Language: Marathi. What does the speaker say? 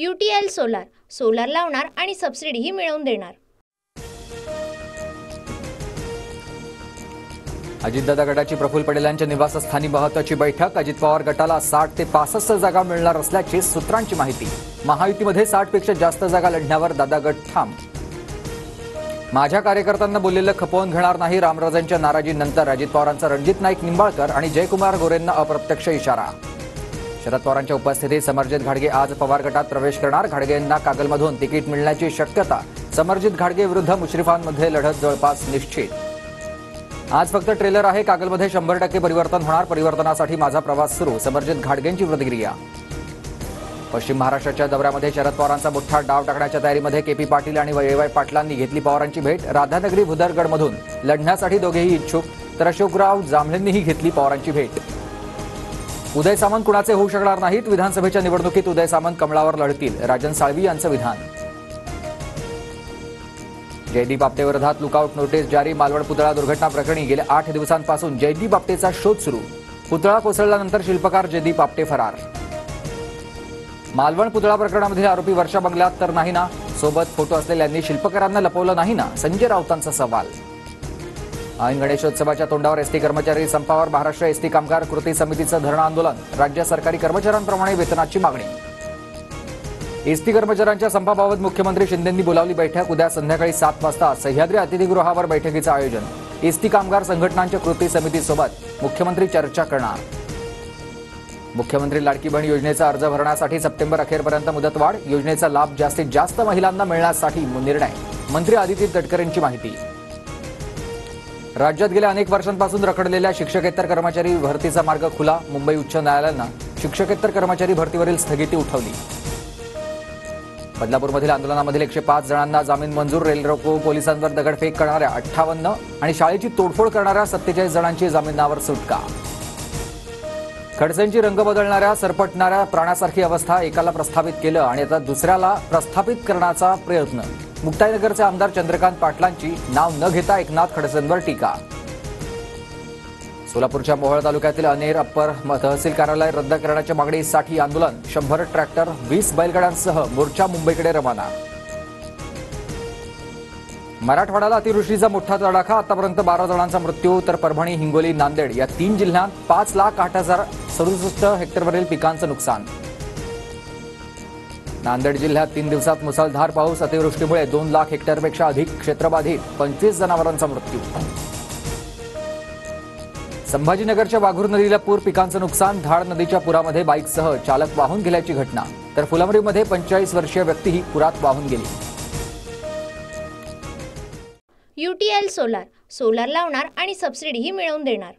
UTL सोलार सोलार लावणार आणि सबसिडीही मिळवून देणार। अजितदादा गटाची प्रफुल्ल पटेल यांच्या निवासस्थानी महत्त्वाची बैठक। अजित पवार गटाला 60 ते 65 जागा मिळणार असल्याची सूत्रांची माहिती। महायुतीमध्ये 60 पेक्षा जास्त जागा लढण्यावर दादा गट ठाम। माझ्या कार्यकर्त्यांना बोललेलं खपवून घेणार नाही, रामराजेंच्या नाराजीनंतर अजित पवारांचा रणजित नाईक निंबाळकर आणि जयकुमार गोरेंना अप्रत्यक्ष इशारा। शरद पवारांच्या उपस्थितीत समरजित घाडगे आज पवार गटात प्रवेश करणार। घाडगेंना कागलमधून तिकीट मिळण्याची शक्यता। समरजित घाडगे विरुद्ध मुश्रीफांमध्ये लढत जवळपास निश्चित। आज फक्त ट्रेलर आहे, कागलमध्ये 100% परिवर्तन होणार। परिवर्तनासाठी माझा प्रवास सुरू, समरजित घाडगेंची प्रतिक्रिया। पश्चिम महाराष्ट्राच्या दौऱ्यामध्ये शरद पवारांचा मोठा डाव टाकण्याच्या तयारीमध्ये केपी पाटील आणि वैवाय पाटलांनी घेतली पवारांची भेट। राधानगरी भुदरगडमधून लढण्यासाठी दोघेही इच्छुक, तर अशोकराव जांभळेंनीही घेतली पवारांची भेट। उदय सामंत कुणाचे होऊ शकणार नाहीत, विधानसभेच्या निवडणुकीत उदय सामंत कमळावर लढतील, राजन साळवी यांचं विधान। जयदीप आपटेविरोधात लुकआउट नोटीस जारी। मालवण पुतळा दुर्घटना प्रकरणी गेल्या 8 दिवसांपासून जयदीप आपटेचा शोध सुरू। पुतळा कोसळल्यानंतर शिल्पकार जयदीप आपटे फरार। मालवण पुतळा प्रकरणामध्ये आरोपी वर्षा बंगल्यात तर नाही ना, सोबत फोटो असलेल्यांनी शिल्पकारांना लपवलं नाही ना, संजय राऊतांचा सवाल। ऐन गणेशोत्सवाच्या तोंडावर एसटी कर्मचारी संपावर। महाराष्ट्र एसटी कामगार कृती समितीचं धरणं आंदोलन। राज्य सरकारी कर्मचाऱ्यांप्रमाणे वेतनाची मागणी। एसटी कर्मचाऱ्यांच्या संपाबाबत मुख्यमंत्री शिंदेंनी बोलावली बैठक। उद्या संध्याकाळी 7 वाजता सह्याद्री अतिथीगृहावर बैठकीचं आयोजन। एसटी कामगार संघटनांच्या कृती समितीसोबत मुख्यमंत्री चर्चा करणार। मुख्यमंत्री लाडकी बहीण योजनेचा अर्ज भरण्यासाठी सप्टेंबर अखेरपर्यंत मुदतवाढ। योजनेचा लाभ जास्तीत जास्त महिलांना मिळण्यासाठी निर्णय। मंत्री आदिती तटकरेंची माहिती। राज्यात गेल्या अनेक वर्षांपासून रखडलेल्या शिक्षकेतर कर्मचारी भरतीचा मार्ग खुला। मुंबई उच्च न्यायालयानं शिक्षकेतर कर्मचारी भरतीवरील स्थगिती उठवली। बदलापूरमधील आंदोलनामधील 105 जणांना जामीन मंजूर। रेल रोको पोलिसांवर दगडफेक करणाऱ्या 58 आणि शाळेची तोडफोड करणाऱ्या 47 जणांची जामिनावर सुटका। खडसेंची रंग बदलणाऱ्या सरपटणाऱ्या प्राण्यासारखी अवस्था। एकाला प्रस्थापित केलं आणि आता दुसऱ्याला प्रस्थापित करण्याचा प्रयत्न। मुक्ताईनगरचे आमदार चंद्रकांत पाटलांची नाव न घेता एकनाथ खडसेंवर टीका। सोलापूरच्या मोहोळ तालुक्यातील अनेर अप्पर तहसील कार्यालय रद्द करण्याच्या मागणीसाठी आंदोलन। 100 ट्रॅक्टर 20 बैलगाड्यांसह मोर्चा मुंबईकडे रवाना। मराठवाड्याला अतिवृष्टीचा मोठा तडाखा। आतापर्यंत 12 जणांचा मृत्यू, तर परभणी, हिंगोली, नांदेड या 3 जिल्ह्यांत 5,08,067 हेक्टरवरील पिकांचं नुकसान। नांदेड जिल्ह्यात 3 दिवसात मुसळधार पाऊस। अतिवृष्टीमुळे 2 लाख हेक्टरपेक्षा अधिक क्षेत्र बाधित, 25 जनावरांचा मृत्यू। संभाजीनगरच्या वाघूर नदीला पूर, पिकांचं नुकसान। धाड नदीच्या पुरामध्ये बाईकसह चालक वाहून गेल्याची घटना, तर फुलंब्रीमध्ये 45 वर्षीय व्यक्तीही पुरात वाहून गेली। UTL सोलार सोलार लावणार आणि सबसिडीही मिळवून देणार।